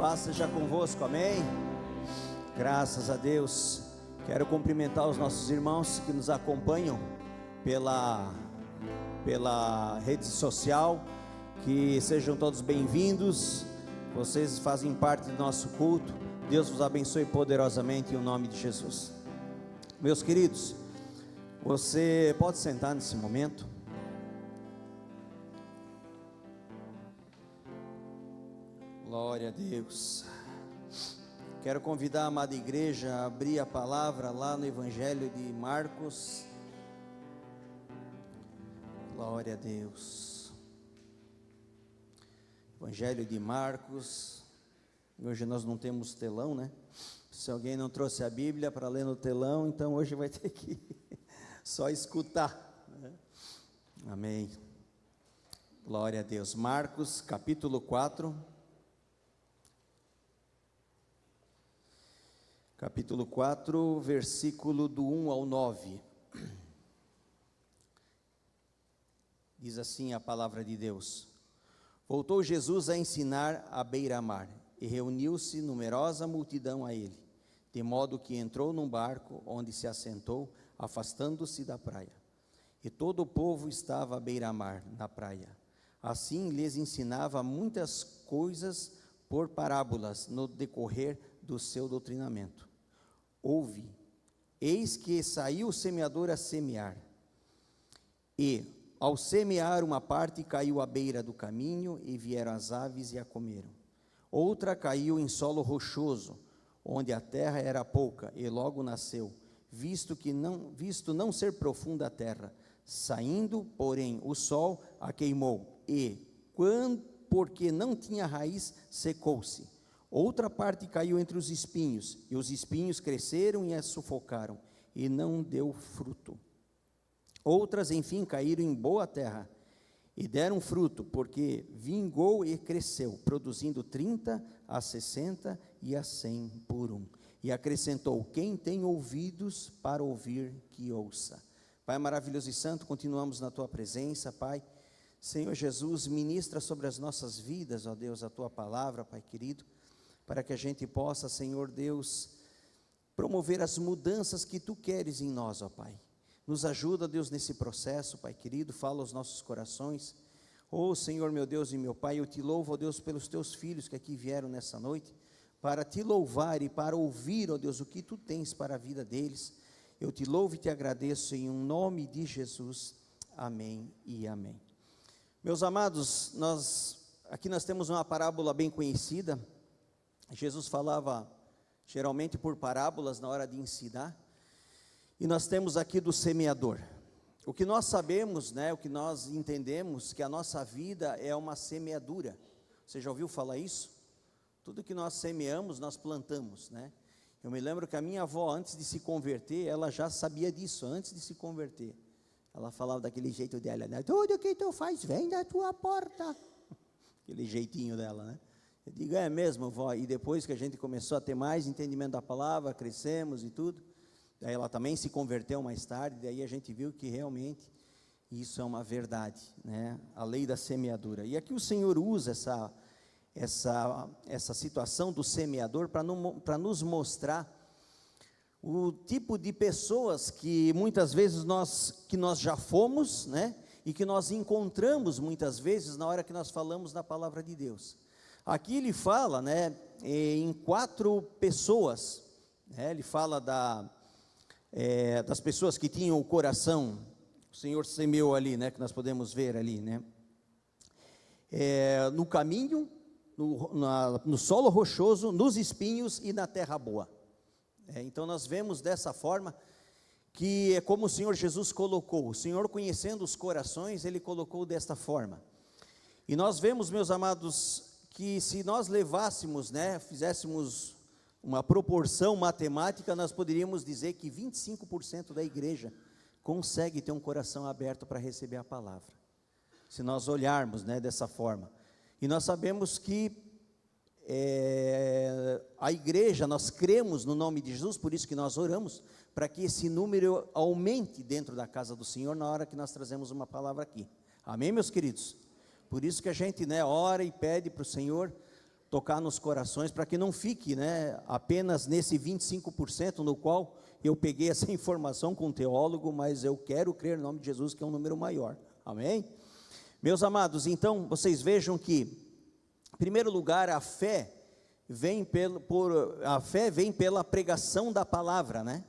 Paz seja convosco, amém? Graças a Deus. Quero cumprimentar os nossos irmãos que nos acompanham pela rede social, que sejam todos bem-vindos. Vocês fazem parte do nosso culto. Deus vos abençoe poderosamente em nome de Jesus. Meus queridos, você pode sentar nesse momento. Glória a Deus. Quero convidar a amada igreja a abrir a palavra lá no Evangelho de Marcos. Glória a Deus. Evangelho de Marcos. Hoje nós não temos telão, né? Se alguém não trouxe a Bíblia para ler no telão, então hoje vai ter que só escutar, né? Amém. Glória a Deus. Marcos capítulo 4. Capítulo 4, versículo do 1 ao 9. Diz assim a palavra de Deus: Voltou Jesus a ensinar à beira-mar, e reuniu-se numerosa multidão a ele, de modo que entrou num barco, onde se assentou, afastando-se da praia. E todo o povo estava à beira-mar, na praia. Assim lhes ensinava muitas coisas por parábolas, no decorrer do seu doutrinamento. Ouve, eis que saiu o semeador a semear, e, ao semear, uma parte caiu à beira do caminho, e vieram as aves e a comeram. Outra caiu em solo rochoso, onde a terra era pouca, e logo nasceu, visto não ser profunda a terra. Saindo, porém, o sol a queimou, e, porque não tinha raiz, secou-se. Outra parte caiu entre os espinhos, e os espinhos cresceram e a sufocaram, e não deu fruto. Outras, enfim, caíram em boa terra, e deram fruto, porque vingou e cresceu, produzindo 30, a 60 e a 100 por um. E acrescentou: quem tem ouvidos para ouvir, que ouça. Pai maravilhoso e santo, continuamos na tua presença, Pai. Senhor Jesus, ministra sobre as nossas vidas, ó Deus, a tua palavra, Pai querido, para que a gente possa, Senhor Deus, promover as mudanças que Tu queres em nós, ó Pai. Nos ajuda, Deus, nesse processo, Pai querido, fala aos nossos corações. Ó Senhor, meu Deus e meu Pai, eu Te louvo, ó Deus, pelos Teus filhos que aqui vieram nessa noite, para Te louvar e para ouvir, ó Deus, o que Tu tens para a vida deles. Eu Te louvo e Te agradeço em nome de Jesus, amém e amém. Meus amados, aqui nós temos uma parábola bem conhecida. Jesus falava geralmente por parábolas na hora de ensinar, e nós temos aqui do semeador. O que nós sabemos, né, o que nós entendemos, que a nossa vida é uma semeadura. Você já ouviu falar isso? Tudo que nós semeamos, nós plantamos, né? Eu me lembro que a minha avó, antes de se converter, ela já sabia disso, antes de se converter. Ela falava daquele jeito dela, né? Tudo que tu faz vem da tua porta. Aquele jeitinho dela, né? Eu digo, é mesmo, vó? E depois que a gente começou a ter mais entendimento da palavra, crescemos e tudo, daí ela também se converteu mais tarde, daí a gente viu que realmente isso é uma verdade, né? A lei da semeadura. E aqui o Senhor usa essa situação do semeador para nos mostrar o tipo de pessoas que muitas vezes nós já fomos, né? E que nós encontramos muitas vezes na hora que nós falamos da palavra de Deus. Aqui ele fala, né, em 4 pessoas, né? Ele fala das pessoas que tinham o coração, o Senhor semeou ali, né, que nós podemos ver ali, né, no caminho, no solo rochoso, nos espinhos e na terra boa. Então nós vemos dessa forma, que é como o Senhor Jesus colocou, o Senhor conhecendo os corações, Ele colocou desta forma. E nós vemos, meus amados, que se nós levássemos, né, fizéssemos uma proporção matemática, nós poderíamos dizer que 25% da igreja consegue ter um coração aberto para receber a palavra, se nós olharmos, né, dessa forma. E nós sabemos que a igreja, nós cremos no nome de Jesus, por isso que nós oramos, para que esse número aumente dentro da casa do Senhor, na hora que nós trazemos uma palavra aqui. Amém, meus queridos? Por isso que a gente, né, ora e pede para o Senhor, tocar nos corações, para que não fique, né, apenas nesse 25%, no qual eu peguei essa informação com um teólogo, mas eu quero crer no nome de Jesus, que é um número maior, amém? Meus amados, então, vocês vejam que, em primeiro lugar, a fé vem pela pregação da palavra, né?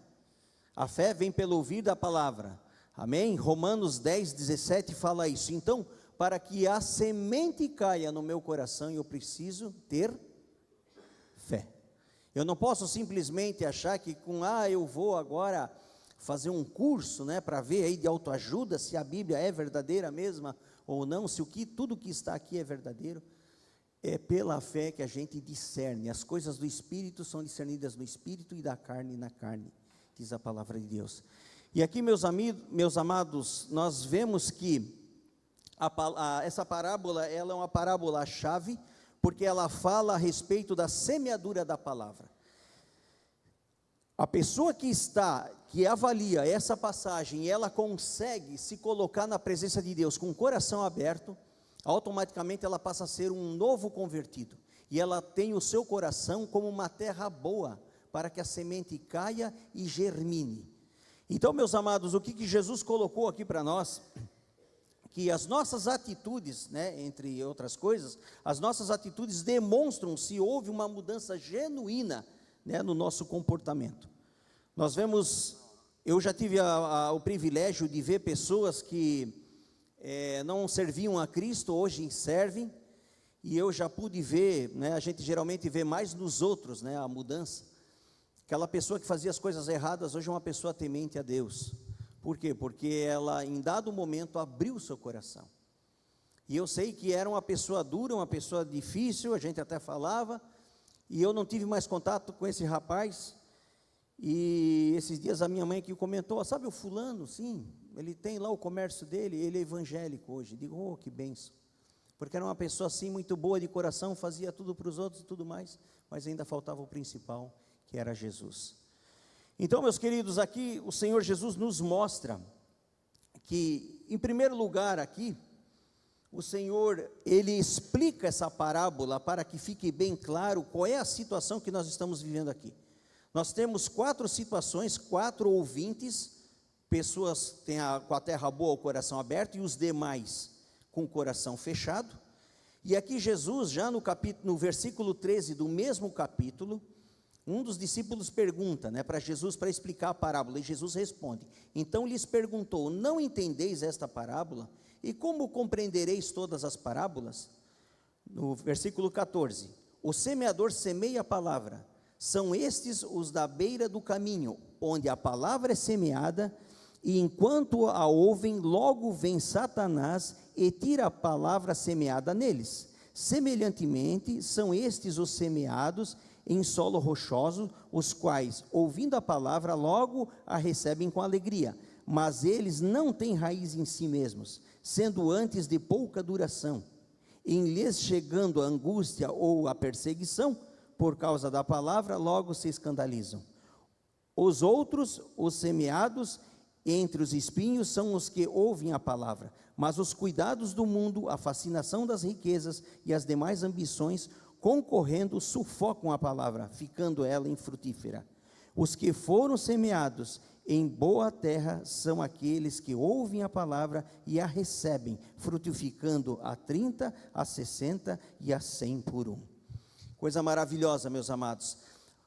A fé vem pelo ouvir da palavra, amém? Romanos 10, 17 fala isso. Então, para que a semente caia no meu coração, eu preciso ter fé. Eu não posso simplesmente achar que eu vou agora fazer um curso, né, para ver aí de autoajuda, se a Bíblia é verdadeira mesma ou não, se tudo que está aqui é verdadeiro. É pela fé que a gente discerne, as coisas do Espírito são discernidas no Espírito e da carne na carne, diz a palavra de Deus. E aqui, meus amados, nós vemos que essa parábola, ela é uma parábola-chave, porque ela fala a respeito da semeadura da palavra. A pessoa que avalia essa passagem, e ela consegue se colocar na presença de Deus com o coração aberto, automaticamente ela passa a ser um novo convertido, e ela tem o seu coração como uma terra boa, para que a semente caia e germine. Então, meus amados, o que Jesus colocou aqui para nós, que as nossas atitudes, né, entre outras coisas, as nossas atitudes demonstram se houve uma mudança genuína, né, no nosso comportamento. Nós vemos, eu já tive o privilégio de ver pessoas que não serviam a Cristo, hoje servem, e eu já pude ver, né, a gente geralmente vê mais nos outros, né, a mudança. Aquela pessoa que fazia as coisas erradas, hoje é uma pessoa temente a Deus. Por quê? Porque ela, em dado momento, abriu o seu coração. E eu sei que era uma pessoa dura, uma pessoa difícil, a gente até falava, e eu não tive mais contato com esse rapaz. E esses dias a minha mãe aqui comentou, sabe o fulano? Sim, ele tem lá o comércio dele, ele é evangélico hoje. Digo, que bênção. Porque era uma pessoa assim, muito boa de coração, fazia tudo para os outros e tudo mais, mas ainda faltava o principal, que era Jesus. Então, meus queridos, aqui o Senhor Jesus nos mostra que, em primeiro lugar aqui, o Senhor, Ele explica essa parábola para que fique bem claro qual é a situação que nós estamos vivendo aqui. Nós temos 4 situações, 4 ouvintes, pessoas com a terra boa, o coração aberto, e os demais com o coração fechado. E aqui Jesus, já no versículo 13 do mesmo capítulo, um dos discípulos pergunta, né, para Jesus, para explicar a parábola, e Jesus responde, então lhes perguntou, não entendeis esta parábola? E como compreendereis todas as parábolas? No versículo 14, o semeador semeia a palavra, são estes os da beira do caminho, onde a palavra é semeada, e enquanto a ouvem, logo vem Satanás e tira a palavra semeada neles. Semelhantemente, são estes os semeados em solo rochoso, os quais, ouvindo a palavra, logo a recebem com alegria, mas eles não têm raiz em si mesmos, sendo antes de pouca duração. Em lhes chegando a angústia ou a perseguição, por causa da palavra, logo se escandalizam. Os outros, os semeados entre os espinhos, são os que ouvem a palavra, mas os cuidados do mundo, a fascinação das riquezas e as demais ambições, concorrendo, sufocam a palavra, ficando ela infrutífera. Os que foram semeados em boa terra são aqueles que ouvem a palavra e a recebem, frutificando a 30, a 60 e a 100 por 1. Coisa maravilhosa, meus amados.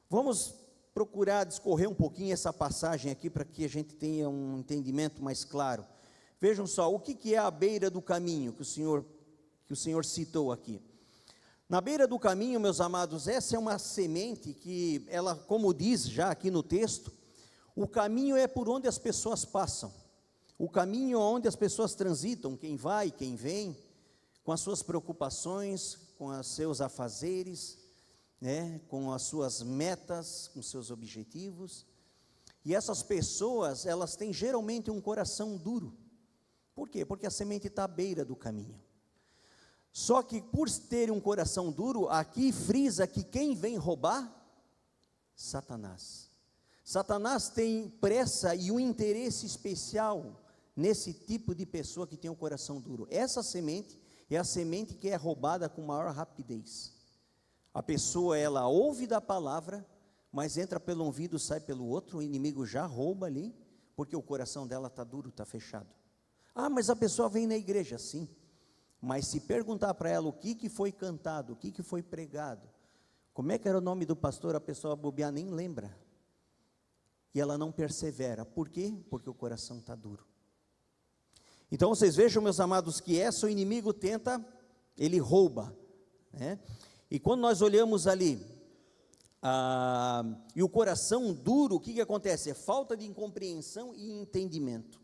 Vamos procurar discorrer um pouquinho essa passagem aqui, para que a gente tenha um entendimento mais claro. Vejam só, o que é a beira do caminho que o Senhor citou aqui? Na beira do caminho, meus amados, essa é uma semente que ela, como diz já aqui no texto, o caminho é por onde as pessoas passam, o caminho é onde as pessoas transitam, quem vai, quem vem, com as suas preocupações, com os seus afazeres, né, com as suas metas, com seus objetivos. E essas pessoas, elas têm geralmente um coração duro. Por quê? Porque a semente está à beira do caminho. Só que por ter um coração duro, aqui frisa que quem vem roubar? Satanás. Satanás tem pressa e um interesse especial nesse tipo de pessoa que tem um coração duro. Essa semente é a semente que é roubada com maior rapidez. A pessoa, ela ouve da palavra, mas entra pelo um ouvido, sai pelo outro, o inimigo já rouba ali, porque o coração dela está duro, está fechado. Ah, mas a pessoa vem na igreja, sim, mas se perguntar para ela o que foi cantado, o que foi pregado, como é que era o nome do pastor, a pessoa bobear nem lembra, e ela não persevera. Por quê? Porque o coração está duro. Então vocês vejam, meus amados, que o inimigo tenta, ele rouba, né? E quando nós olhamos ali, e o coração duro, o que acontece? É falta de incompreensão e entendimento.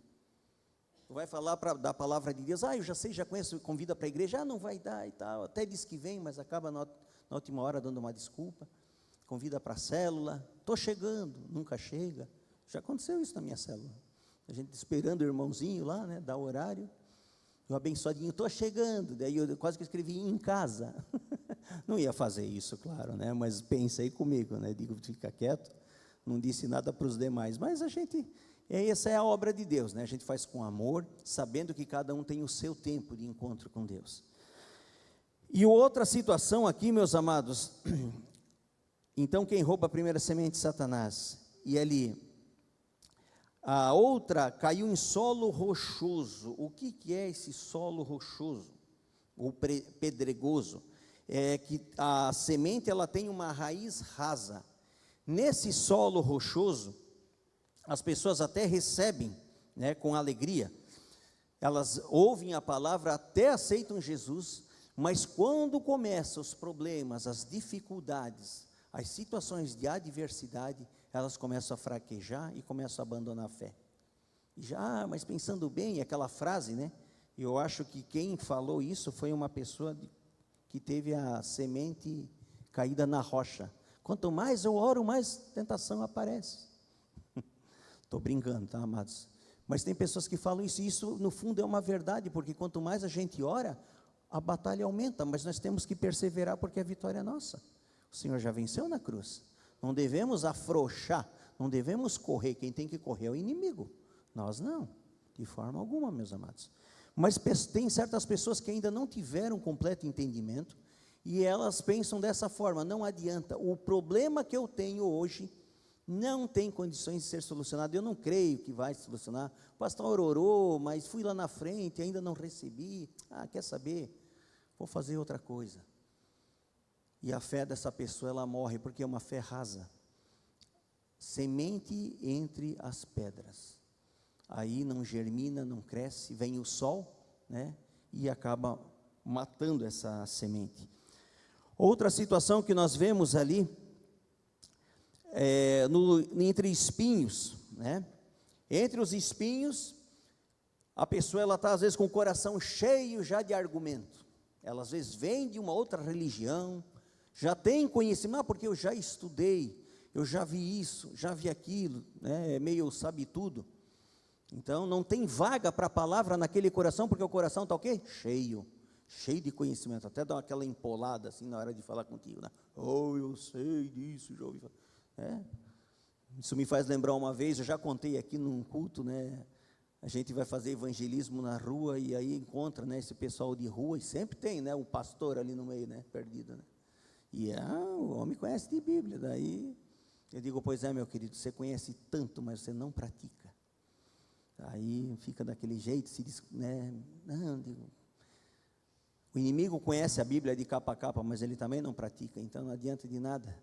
Tu vai falar da palavra de Deus, eu já sei, já conheço, convida para a igreja, não vai dar e tal, até diz que vem, mas acaba na última hora dando uma desculpa, convida para a célula, estou chegando, nunca chega. Já aconteceu isso na minha célula, a gente esperando o irmãozinho lá, né, dar o horário, o abençoadinho, estou chegando, daí eu quase que escrevi em casa, não ia fazer isso, claro, né, mas pensa aí comigo, né, digo, fica quieto, não disse nada para os demais, mas essa é a obra de Deus, né, a gente faz com amor, sabendo que cada um tem o seu tempo de encontro com Deus. E outra situação aqui, meus amados, então quem rouba a primeira semente? Satanás, e ali, a outra caiu em solo rochoso. O que é esse solo rochoso, ou pedregoso? É que a semente, ela tem uma raiz rasa. Nesse solo rochoso, as pessoas até recebem, né, com alegria, elas ouvem a palavra, até aceitam Jesus, mas quando começam os problemas, as dificuldades, as situações de adversidade, elas começam a fraquejar e começam a abandonar a fé. Mas pensando bem, aquela frase, né? Eu acho que quem falou isso foi uma pessoa que teve a semente caída na rocha. Quanto mais eu oro, mais tentação aparece. Estou brincando, tá, amados? Mas tem pessoas que falam isso, e isso no fundo é uma verdade, porque quanto mais a gente ora, a batalha aumenta, mas nós temos que perseverar, porque a vitória é nossa. O Senhor já venceu na cruz. Não devemos afrouxar, não devemos correr. Quem tem que correr é o inimigo, nós não, de forma alguma, meus amados. Mas tem certas pessoas que ainda não tiveram completo entendimento, e elas pensam dessa forma: não adianta, o problema que eu tenho hoje não tem condições de ser solucionado, eu não creio que vai solucionar. O pastor orou, mas fui lá na frente, ainda não recebi. Quer saber? Vou fazer outra coisa. E a fé dessa pessoa, ela morre, porque é uma fé rasa. Semente entre as pedras. Aí não germina, não cresce, vem o sol, né, e acaba matando essa semente. Outra situação que nós vemos ali, entre espinhos, né? Entre os espinhos, a pessoa, ela está às vezes com o coração cheio já de argumento. Ela às vezes vem de uma outra religião, já tem conhecimento, porque eu já estudei, eu já vi isso, já vi aquilo, né? Meio sabe tudo. Então não tem vaga para a palavra naquele coração, porque o coração está o quê? Cheio de conhecimento, até dá aquela empolada assim na hora de falar contigo, né? Eu sei disso, já ouvi falar. Isso me faz lembrar uma vez, eu já contei aqui num culto, né? A gente vai fazer evangelismo na rua, e aí encontra, né, esse pessoal de rua, e sempre tem, né, o pastor ali no meio, né, perdido, né? E o homem conhece de Bíblia, daí eu digo: pois é, meu querido, você conhece tanto, mas você não pratica. Aí fica daquele jeito, se diz, né? Não, digo, o inimigo conhece a Bíblia de capa a capa, mas ele também não pratica, então não adianta de nada.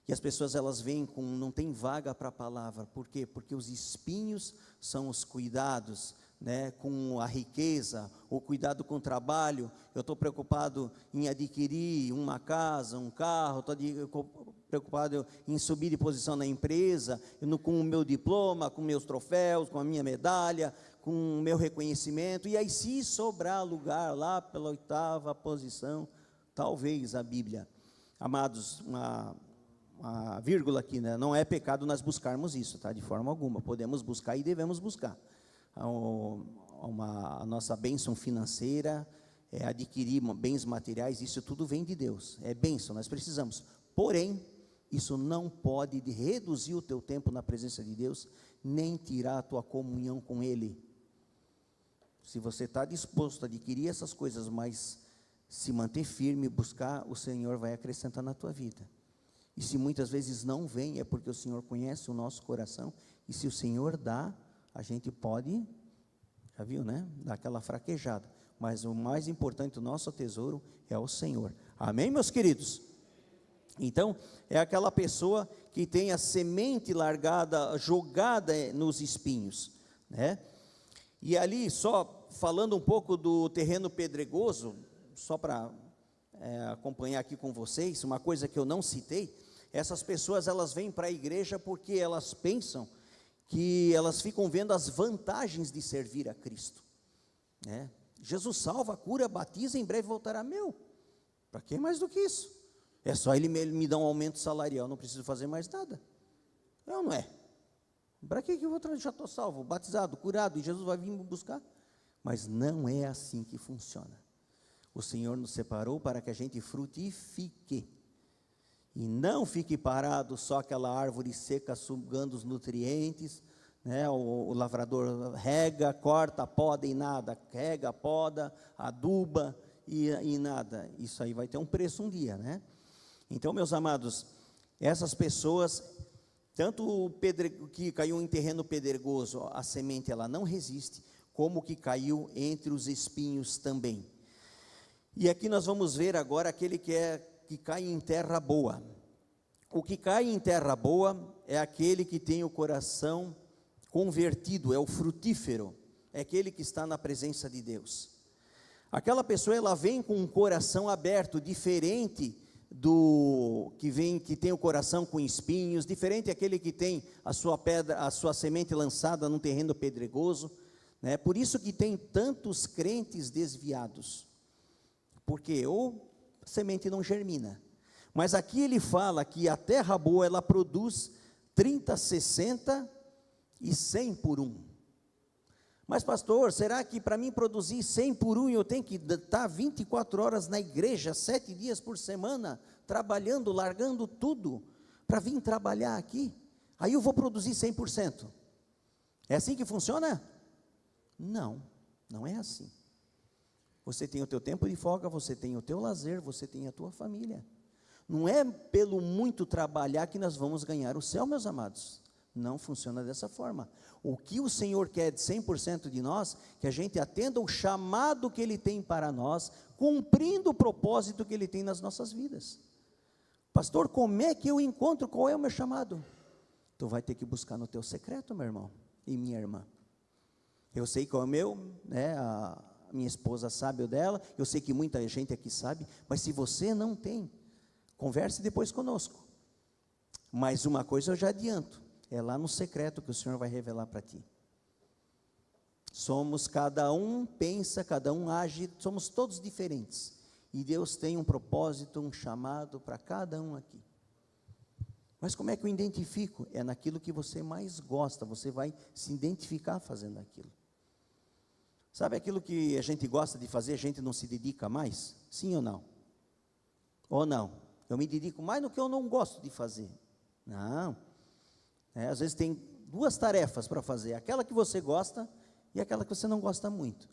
E as pessoas, elas vêm não tem vaga para a palavra. Por quê? Porque os espinhos são os cuidados, né, com a riqueza, o cuidado com o trabalho. Eu estou preocupado em adquirir uma casa, um carro, estou preocupado em subir de posição na empresa, com o meu diploma, com meus troféus, com a minha medalha, com o meu reconhecimento. E aí, se sobrar lugar lá pela 8ª posição, talvez a Bíblia. Amados, uma vírgula aqui, né? Não é pecado nós buscarmos isso, tá? De forma alguma, podemos buscar e devemos buscar. A nossa bênção financeira, adquirir bens materiais, isso tudo vem de Deus, é bênção, nós precisamos. Porém, isso não pode reduzir o teu tempo na presença de Deus, nem tirar a tua comunhão com Ele. Se você está disposto a adquirir essas coisas, mas se manter firme, buscar, o Senhor vai acrescentar na tua vida. E se muitas vezes não vem, é porque o Senhor conhece o nosso coração, e se o Senhor dá, a gente pode, já viu, né? Dar aquela fraquejada. Mas o mais importante, o nosso tesouro é o Senhor. Amém, meus queridos? Então, é aquela pessoa que tem a semente largada, jogada nos espinhos, né? E ali, só falando um pouco do terreno pedregoso, só para acompanhar aqui com vocês, uma coisa que eu não citei, essas pessoas, elas vêm para a igreja porque elas pensam que elas ficam vendo as vantagens de servir a Cristo, né? Jesus salva, cura, batiza, em breve voltará. Para que mais do que isso? É só ele me dar um aumento salarial, não preciso fazer mais nada. É ou não é? Para que eu vou trazer? Já estou salvo, batizado, curado, e Jesus vai vir me buscar? Mas não é assim que funciona. O Senhor nos separou para que a gente frutifique, e não fique parado só aquela árvore seca sugando os nutrientes, né? O lavrador rega, corta, poda e nada, rega, poda, aduba e nada. Isso aí vai ter um preço um dia, né? Então, meus amados, essas pessoas, tanto o que caiu em terreno pedregoso, a semente ela não resiste, como o que caiu entre os espinhos também. E aqui nós vamos ver agora aquele que cai em terra boa. O que cai em terra boa é aquele que tem o coração convertido, é o frutífero, é aquele que está na presença de Deus. Aquela pessoa, ela vem com um coração aberto, diferente do que tem o coração com espinhos, diferente aquele que tem a sua semente lançada num terreno pedregoso, né? Por isso que tem tantos crentes desviados, porque ou a semente não germina. Mas aqui ele fala que a terra boa, ela produz 30, 60 e 100 por um. Mas pastor, será que para mim produzir 100 por um, eu tenho que estar 24 horas na igreja, 7 dias por semana, trabalhando, largando tudo, para vir trabalhar aqui? Aí eu vou produzir 100%. É assim que funciona? Não, não é assim. Você tem o teu tempo de folga, você tem o teu lazer, você tem a tua família. Não é pelo muito trabalhar que nós vamos ganhar o céu, meus amados. Não funciona dessa forma. O que o Senhor quer de 100% de nós, que a gente atenda o chamado que Ele tem para nós, cumprindo o propósito que Ele tem nas nossas vidas. Pastor, como é que eu encontro qual é o meu chamado? Tu vai ter que buscar no teu secreto, meu irmão e minha irmã. Eu sei qual é o meu, né? A minha esposa sabe o dela, eu sei que muita gente aqui sabe, mas se você não tem, converse depois conosco. Mas uma coisa eu já adianto, é lá no secreto que o Senhor vai revelar para ti. Cada um pensa, cada um age, somos todos diferentes. E Deus tem um propósito, um chamado para cada um aqui. Mas como é que eu identifico? É naquilo que você mais gosta, você vai se identificar fazendo aquilo. Sabe aquilo que a gente gosta de fazer, a gente não se dedica mais? Sim ou não? Ou não? Eu me dedico mais no que eu não gosto de fazer. Não. Às vezes tem duas tarefas para fazer, aquela que você gosta e aquela que você não gosta muito,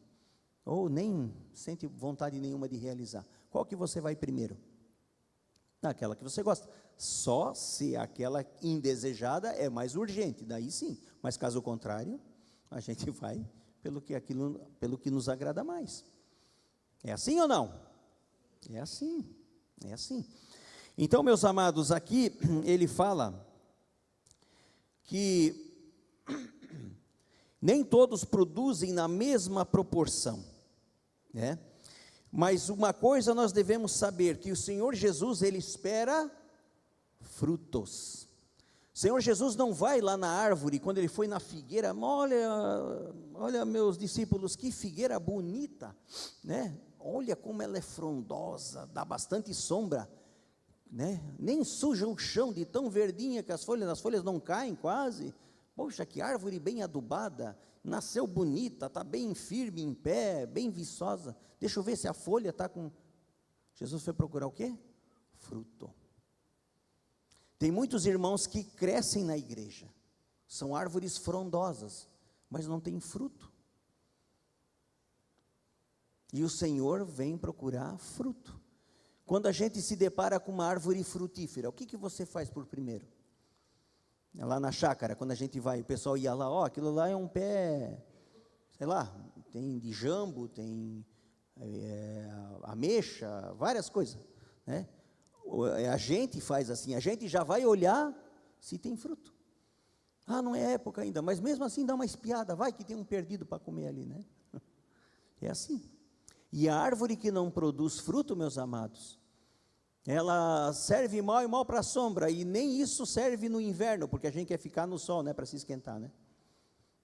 ou nem sente vontade nenhuma de realizar. Qual que você vai primeiro? Aquela que você gosta. Só se aquela indesejada é mais urgente, daí sim. Mas caso contrário, a gente vai pelo que nos agrada mais. É assim ou não? É assim, é assim. Então, meus amados, aqui ele fala que nem todos produzem na mesma proporção, né? Mas uma coisa nós devemos saber, que o Senhor Jesus, Ele espera frutos. O Senhor Jesus não vai lá na árvore, quando Ele foi na figueira, olha meus discípulos, que figueira bonita, né? Olha como ela é frondosa, dá bastante sombra, né? Nem suja o chão de tão verdinha que as folhas não caem quase. Poxa, que árvore bem adubada, nasceu bonita, está bem firme, em pé, bem viçosa. Deixa eu ver se a folha está com... Jesus foi procurar o quê? Fruto. Tem muitos irmãos que crescem na igreja, são árvores frondosas, mas não tem fruto. E o Senhor vem procurar fruto. Quando a gente se depara com uma árvore frutífera, o que você faz por primeiro? Lá na chácara, quando a gente vai, o pessoal ia lá, aquilo lá é um pé, sei lá, tem de jambo, tem ameixa, várias coisas, né? A gente faz assim, a gente já vai olhar se tem fruto. Não é época ainda, mas mesmo assim dá uma espiada, vai que tem um perdido para comer ali, né? É assim. E a árvore que não produz fruto, meus amados, ela serve mal e mal para a sombra, e nem isso serve no inverno, porque a gente quer ficar no sol, né, para se esquentar, né?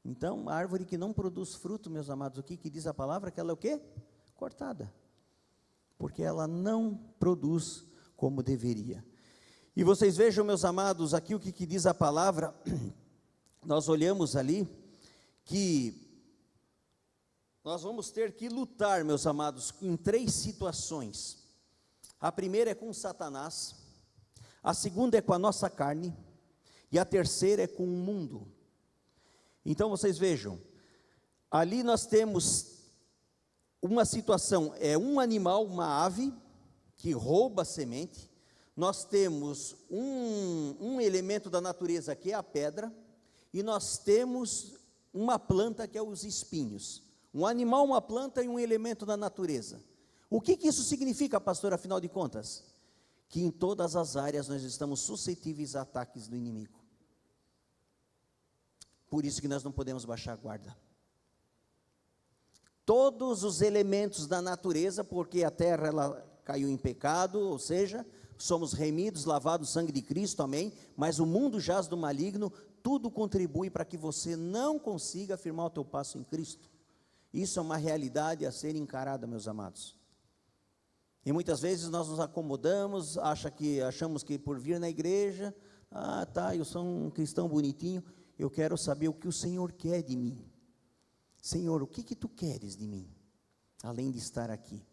Então, a árvore que não produz fruto, meus amados, o que diz a palavra? Que ela é o quê? Cortada, porque ela não produz como deveria. E vocês vejam, meus amados, aqui o que diz a palavra, nós olhamos ali, que nós vamos ter que lutar, meus amados, em 3 situações. A primeira é com Satanás, a segunda é com a nossa carne, e a terceira é com o mundo. Então vocês vejam, ali nós temos uma situação, é um animal, uma ave, que rouba a semente. Nós temos um elemento da natureza que é a pedra, e nós temos uma planta que é os espinhos. Um animal, uma planta e um elemento da natureza. O que isso significa, pastor, afinal de contas? Que em todas as áreas nós estamos suscetíveis a ataques do inimigo. Por isso que nós não podemos baixar a guarda. Todos os elementos da natureza, porque a terra ela caiu em pecado, ou seja, somos remidos, lavados no sangue de Cristo, amém? Mas o mundo jaz do maligno, tudo contribui para que você não consiga firmar o teu passo em Cristo. Isso é uma realidade a ser encarada, meus amados. E muitas vezes nós nos acomodamos, achamos que por vir na igreja, eu sou um cristão bonitinho, eu quero saber o que o Senhor quer de mim. Senhor, o que tu queres de mim, além de estar aqui?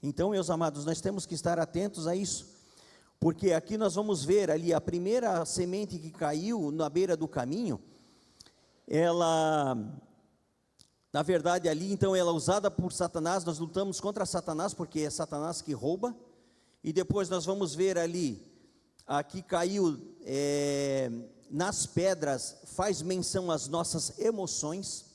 Então, meus amados, nós temos que estar atentos a isso, porque aqui nós vamos ver ali, a primeira semente que caiu na beira do caminho, na verdade ali, então, ela é usada por Satanás, nós lutamos contra Satanás, porque é Satanás que rouba, e depois nós vamos ver ali, aqui caiu, nas pedras, faz menção às nossas emoções.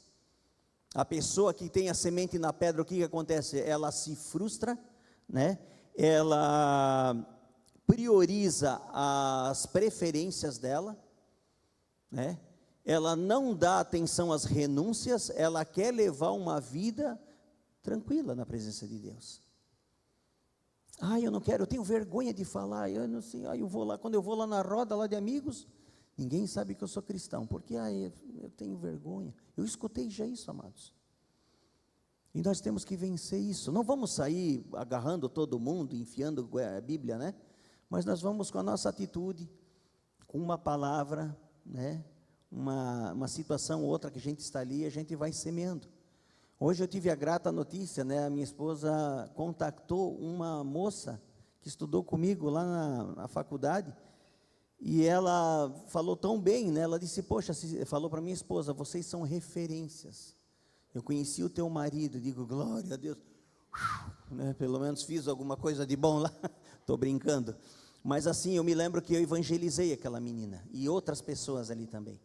A pessoa que tem a semente na pedra, o que acontece? Ela se frustra, né? Ela prioriza as preferências dela, né? Ela não dá atenção às renúncias, ela quer levar uma vida tranquila na presença de Deus. Eu não quero, eu tenho vergonha de falar, eu não sei, eu vou lá, quando eu vou lá na roda lá de amigos, ninguém sabe que eu sou cristão, porque eu tenho vergonha. Eu escutei já isso, amados. E nós temos que vencer isso. Não vamos sair agarrando todo mundo, enfiando a Bíblia, né? Mas nós vamos com a nossa atitude, com uma palavra, né? Uma situação ou outra que a gente está ali, a gente vai semeando. Hoje eu tive a grata notícia, né? A minha esposa contactou uma moça que estudou comigo lá na faculdade, e ela falou tão bem, né? Ela disse, poxa, falou para minha esposa, vocês são referências. Eu conheci o teu marido, digo, glória a Deus, né? Pelo menos fiz alguma coisa de bom lá, estou brincando. Mas assim, eu me lembro que eu evangelizei aquela menina, e outras pessoas ali também.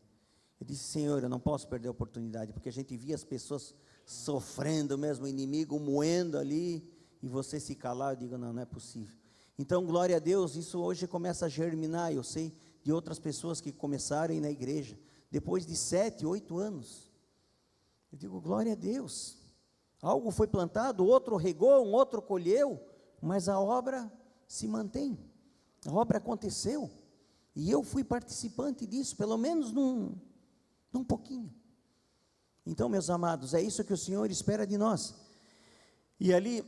Eu disse, Senhor, eu não posso perder a oportunidade, porque a gente via as pessoas sofrendo mesmo, o inimigo moendo ali, e você se calar, eu digo, não é possível. Então, glória a Deus, isso hoje começa a germinar, eu sei de outras pessoas que começaram a ir na igreja, depois de 7, 8 anos, eu digo, glória a Deus, algo foi plantado, outro regou, um outro colheu, mas a obra se mantém, a obra aconteceu, e eu fui participante disso, pelo menos num pouquinho. Então, meus amados, é isso que o Senhor espera de nós. E ali,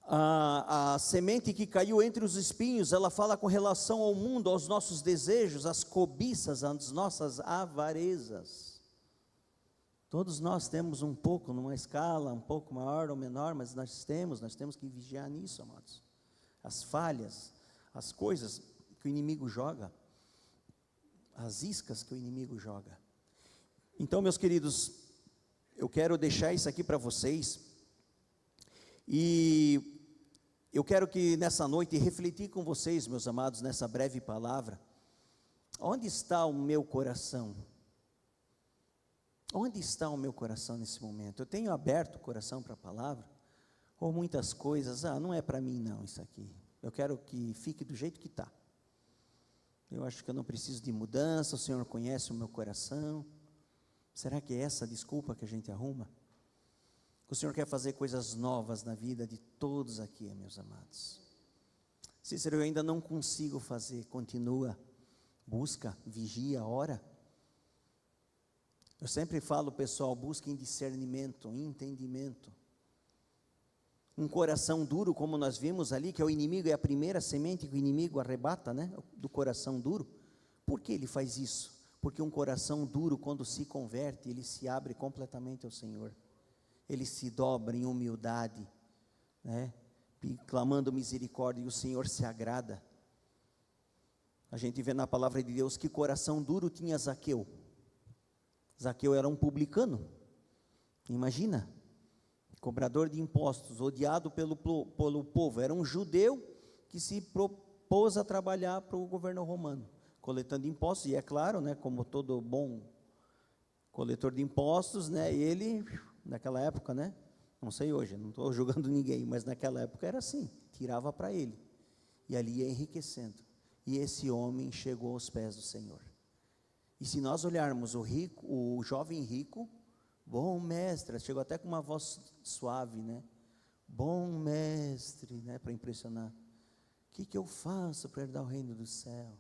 a semente que caiu entre os espinhos, ela fala com relação ao mundo, aos nossos desejos, às cobiças, às nossas avarezas. Todos nós temos um pouco, numa escala um pouco maior ou menor, mas nós temos que vigiar nisso, amados. As falhas, as coisas que o inimigo joga, as iscas que o inimigo joga. Então, meus queridos, eu quero deixar isso aqui para vocês, e eu quero que nessa noite refletir com vocês, meus amados, nessa breve palavra. Onde está o meu coração? Onde está o meu coração nesse momento? Eu tenho aberto o coração para a palavra? Ou muitas coisas, não é para mim não isso aqui. Eu quero que fique do jeito que está. Eu acho que eu não preciso de mudança, o Senhor conhece o meu coração. Será que é essa a desculpa que a gente arruma? O Senhor quer fazer coisas novas na vida de todos aqui, meus amados. Cícero, eu ainda não consigo fazer. Continua, busca, vigia, ora. Eu sempre falo, pessoal, busquem discernimento, entendimento. Um coração duro, como nós vimos ali, que é o inimigo, é a primeira semente que o inimigo arrebata, né? Do coração duro. Por que ele faz isso? Porque um coração duro, quando se converte, ele se abre completamente ao Senhor. Ele se dobra em humildade, né? Clamando misericórdia, e o Senhor se agrada. A gente vê na palavra de Deus que coração duro tinha Zaqueu. Zaqueu era um publicano, imagina, cobrador de impostos, odiado pelo povo, era um judeu que se propôs a trabalhar para o governo romano, coletando impostos, e é claro, né, como todo bom coletor de impostos, né, ele, naquela época, né, não sei hoje, não estou julgando ninguém, mas naquela época era assim, tirava para ele, e ali ia enriquecendo, e esse homem chegou aos pés do Senhor. E se nós olharmos o jovem rico, bom mestre, chegou até com uma voz suave, né? Bom mestre, né? Para impressionar. O que eu faço para herdar o reino do céu?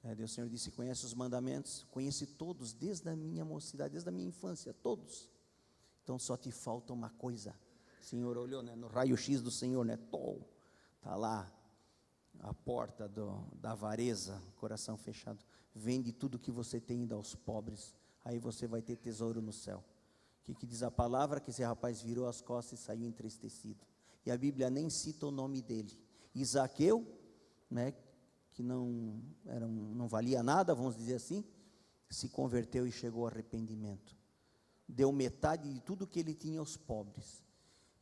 O Senhor disse, conhece os mandamentos? Conhece todos, desde a minha mocidade, desde a minha infância, todos. Então só te falta uma coisa. O Senhor olhou, né, no raio-x do Senhor, né? Está lá a porta da avareza, coração fechado. Vende tudo que você tem e dá aos pobres, aí você vai ter tesouro no céu. O que diz a palavra? Que esse rapaz virou as costas e saiu entristecido, e a Bíblia nem cita o nome dele. E Zaqueu, né, que não valia nada, vamos dizer assim, se converteu e chegou ao arrependimento, deu metade de tudo que ele tinha aos pobres,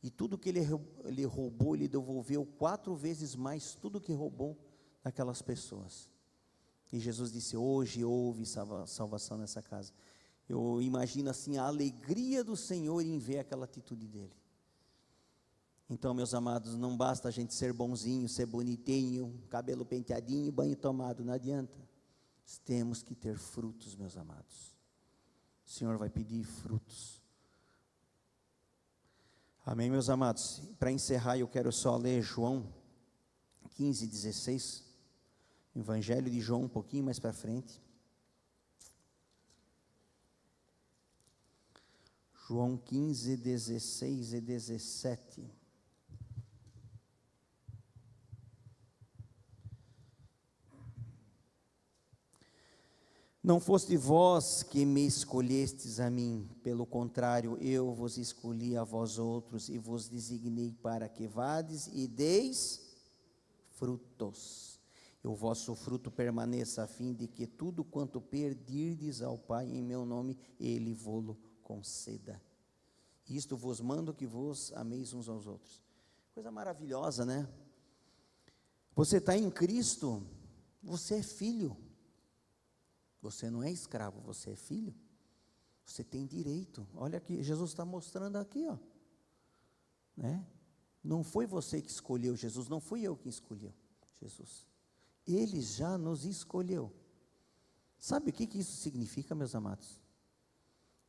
e tudo que ele roubou, ele devolveu 4 vezes mais tudo que roubou daquelas pessoas. E Jesus disse, hoje houve salvação nessa casa. Eu imagino assim a alegria do Senhor em ver aquela atitude dele. Então, meus amados, não basta a gente ser bonzinho, ser bonitinho, cabelo penteadinho, banho tomado, não adianta. Temos que ter frutos, meus amados. O Senhor vai pedir frutos. Amém, meus amados? Para encerrar, eu quero só ler João 15:16. Evangelho de João, um pouquinho mais para frente. João 15:16 e 17. Não foste vós que me escolhestes a mim, pelo contrário, eu vos escolhi a vós outros, e vos designei para que vades e deis frutos. E o vosso fruto permaneça, a fim de que tudo quanto pedirdes ao Pai em meu nome, Ele vô-lo conceda. Isto vos mando, que vos ameis uns aos outros. Coisa maravilhosa, né? Você está em Cristo, você é filho. Você não é escravo, você é filho. Você tem direito. Olha aqui, Jesus está mostrando aqui, ó, né? Não foi você que escolheu Jesus, não fui eu que escolheu Jesus. Ele já nos escolheu. Sabe o que isso significa, meus amados?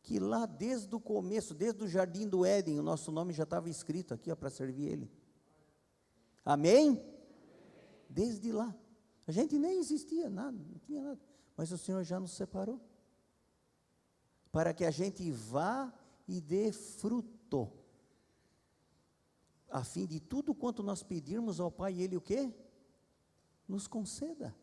Que lá desde o começo, desde o jardim do Éden, o nosso nome já estava escrito aqui, para servir Ele. Amém? Desde lá. A gente nem existia, nada, não tinha nada. Mas o Senhor já nos separou. Para que a gente vá e dê fruto. A fim de tudo quanto nós pedirmos ao Pai, Ele o quê? Nos conceda.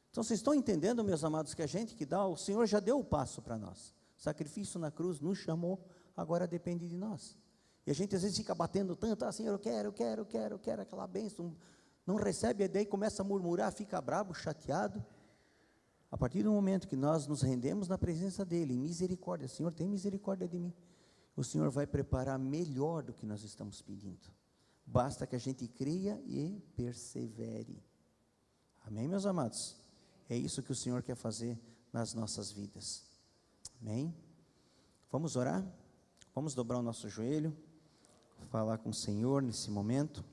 Então vocês estão entendendo, meus amados, que a gente que dá, o Senhor já deu o passo para nós. Sacrifício na cruz, nos chamou, agora depende de nós. E a gente às vezes fica batendo tanto, Senhor, eu quero aquela bênção, não recebe, e daí começa a murmurar, fica bravo, chateado. A partir do momento que nós nos rendemos na presença dEle, misericórdia, Senhor, tem misericórdia de mim, o Senhor vai preparar melhor do que nós estamos pedindo. Basta que a gente creia e persevere. Amém, meus amados? É isso que o Senhor quer fazer nas nossas vidas. Amém? Vamos orar? Vamos dobrar o nosso joelho, falar com o Senhor nesse momento.